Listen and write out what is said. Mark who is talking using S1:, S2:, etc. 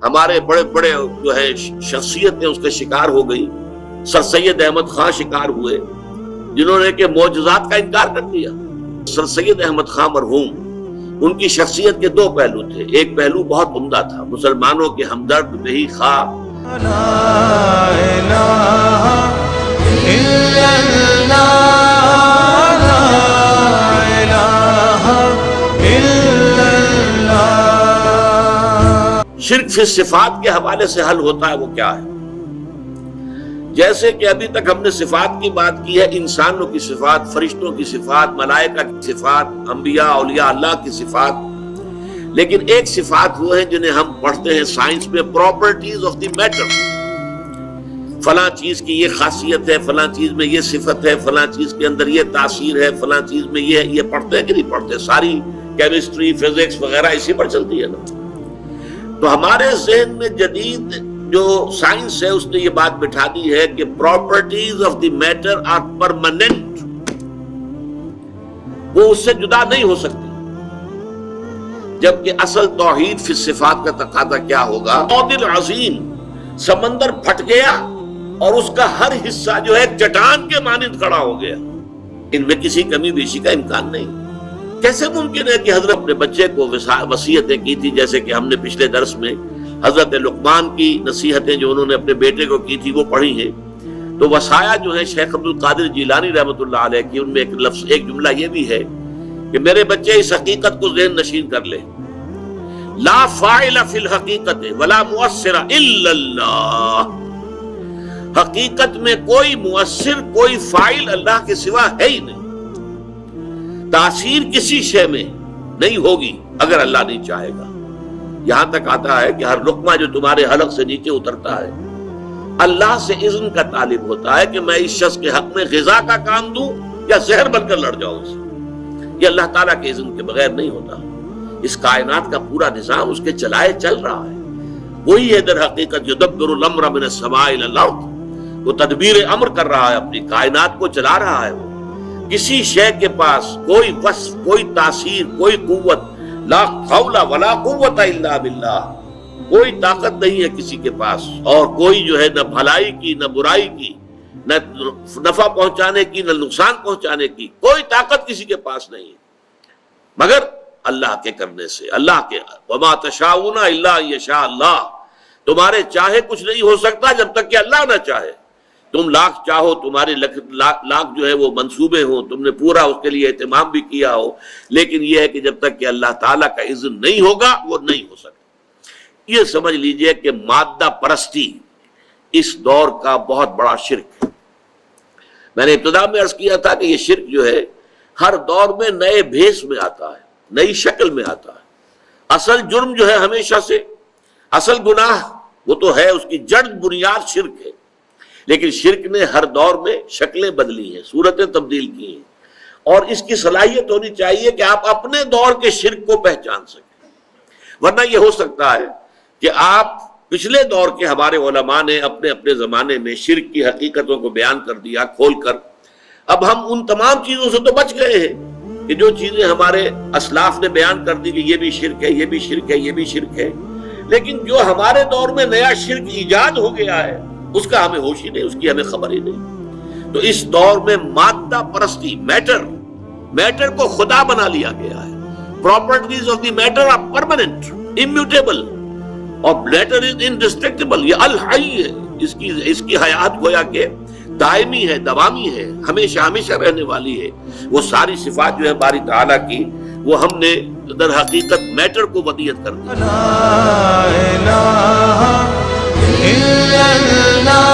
S1: ہمارے بڑے بڑے جو ہے شخصیتیں اس کے شکار ہو گئی. سر سید احمد خان شکار ہوئے جنہوں نے کہ معجزات کا انکار کر دیا. سر سید احمد خان مرحوم، ان کی شخصیت کے دو پہلو تھے. ایک پہلو بہت عمدہ تھا، مسلمانوں کے ہمدرد نہیں خواہ.
S2: لا الہ الا اللہ، لا الہ الا اللہ.
S1: شرک فی صفات کے حوالے سے حل ہوتا ہے وہ کیا ہے؟ جیسے کہ ابھی تک ہم نے صفات کی بات کی ہے، انسانوں کی صفات، فرشتوں کی صفات، ملائکہ کی صفات، انبیاء اولیاء اللہ کی صفات. لیکن ایک صفات وہ ہیں جنہیں ہم پڑھتے ہیں سائنس میں، پراپرٹیز آف دی میٹر. فلاں چیز کی یہ خاصیت ہے، فلاں چیز میں یہ صفت ہے، فلاں چیز کے اندر یہ تاثیر ہے، فلاں چیز میں یہ پڑھتے ہیں کہ نہیں پڑھتے؟ ساری کیمسٹری، فزکس وغیرہ اسی پر چلتی ہے نا. تو ہمارے ذہن میں جدید جو سائنس ہے اس نے یہ بات بٹھا دی ہے کہ properties of the matter are permanent, وہ اس سے جدا نہیں ہو سکتی. جبکہ اصل توحید فی صفات کا تقاضا کیا ہوگا؟ عودل عظیم، سمندر پھٹ گیا اور اس کا ہر حصہ جو ہے چٹان کے مانند کھڑا ہو گیا، ان میں کسی کمی بیشی کا امکان نہیں. کیسے ممکن ہے کہ حضرت اپنے بچے کو وصیتیں کی تھی، جیسے کہ ہم نے پچھلے درس میں حضرت لقمان کی نصیحتیں جو انہوں نے اپنے بیٹے کو کی تھی وہ پڑھی ہیں. تو وصایا جو ہے شیخ عبد القادر جیلانی رحمۃ اللہ علیہ کی، ان میں ایک جملہ یہ بھی ہے کہ میرے بچے اس حقیقت کو ذہن نشین کر لے، لا فاعل فی الحقیقت ولا مؤثر الا اللہ. حقیقت میں کوئی مؤثر، کوئی فاعل اللہ کے سوا ہے ہی نہیں. تاثیر کسی شے میں نہیں ہوگی اگر اللہ نہیں چاہے گا. یہاں تک آتا ہے کہ ہر لقمہ جو تمہارے حلق سے نیچے اترتا ہے اللہ سے اذن کا طالب ہوتا ہے کہ میں اس شخص کے حق میں غذا کا کام دوں یا زہر بن کر لڑ جاؤں اسے. یہ اللہ تعالیٰ کے اذن کے بغیر نہیں ہوتا. اس کائنات کا پورا نظام اس کے چلائے چل رہا ہے. وہی ہے در حقیقت یدبر الامر من السماء الى الارض. وہ تدبیر امر کر رہا ہے، اپنی کائنات کو چلا رہا ہے. وہ کسی شے کے پاس کوئی وصف، کوئی تاثیر، کوئی قوت، لا حول ولا قوت الا باللہ، کوئی طاقت نہیں ہے کسی کے پاس، اور کوئی جو ہے نہ بھلائی کی نہ برائی کی، نہ نفع پہنچانے کی نہ نقصان پہنچانے کی کوئی طاقت کسی کے پاس نہیں ہے مگر اللہ کے کرنے سے. اللہ کے وما تشاؤون الا ان یشاء اللہ، تمہارے چاہے کچھ نہیں ہو سکتا جب تک کہ اللہ نہ چاہے. تم لاکھ چاہو، تمہارے لاکھ جو ہے وہ منصوبے ہوں، تم نے پورا اس کے لیے اہتمام بھی کیا ہو، لیکن یہ ہے کہ جب تک کہ اللہ تعالیٰ کا اذن نہیں ہوگا وہ نہیں ہو سکتا. یہ سمجھ لیجئے کہ مادہ پرستی اس دور کا بہت بڑا شرک ہے. میں نے ابتدا میں عرض کیا تھا کہ یہ شرک جو ہے ہر دور میں نئے بھیس میں آتا ہے، نئی شکل میں آتا ہے. اصل جرم جو ہے ہمیشہ سے، اصل گناہ وہ تو ہے، اس کی جڑ بنیاد شرک ہے. لیکن شرک نے ہر دور میں شکلیں بدلی ہیں، صورتیں تبدیل کی ہیں، اور اس کی صلاحیت ہونی چاہیے کہ آپ اپنے دور کے شرک کو پہچان سکیں. ورنہ یہ ہو سکتا ہے کہ آپ پچھلے دور کے ہمارے علماء نے اپنے اپنے زمانے میں شرک کی حقیقتوں کو بیان کر دیا کھول کر. اب ہم ان تمام چیزوں سے تو بچ گئے ہیں کہ جو چیزیں ہمارے اسلاف نے بیان کر دی کہ یہ بھی شرک ہے، یہ بھی شرک ہے، یہ بھی شرک ہے. لیکن جو ہمارے دور میں نیا شرک ایجاد ہو گیا ہے اس کا ہمیں ہوش ہی نہیں، اس کی ہمیں خبر ہی نہیں. تو اس دور میں مادہ پرستی، میٹر کو خدا بنا لیا گیا ہے. Properties of the matter are permanent, immutable, اور میٹر از انڈسٹرکٹیبل. یہ الحی ہے، اس کی حیات گویا کہ دائمی ہے، دوامی ہے، ہمیشہ ہمیشہ رہنے والی ہے. وہ ساری صفات جو ہے باری تعالیٰ کی وہ ہم نے در حقیقت میٹر کو ودیت کر دی.
S2: لا الہ الا اللہ.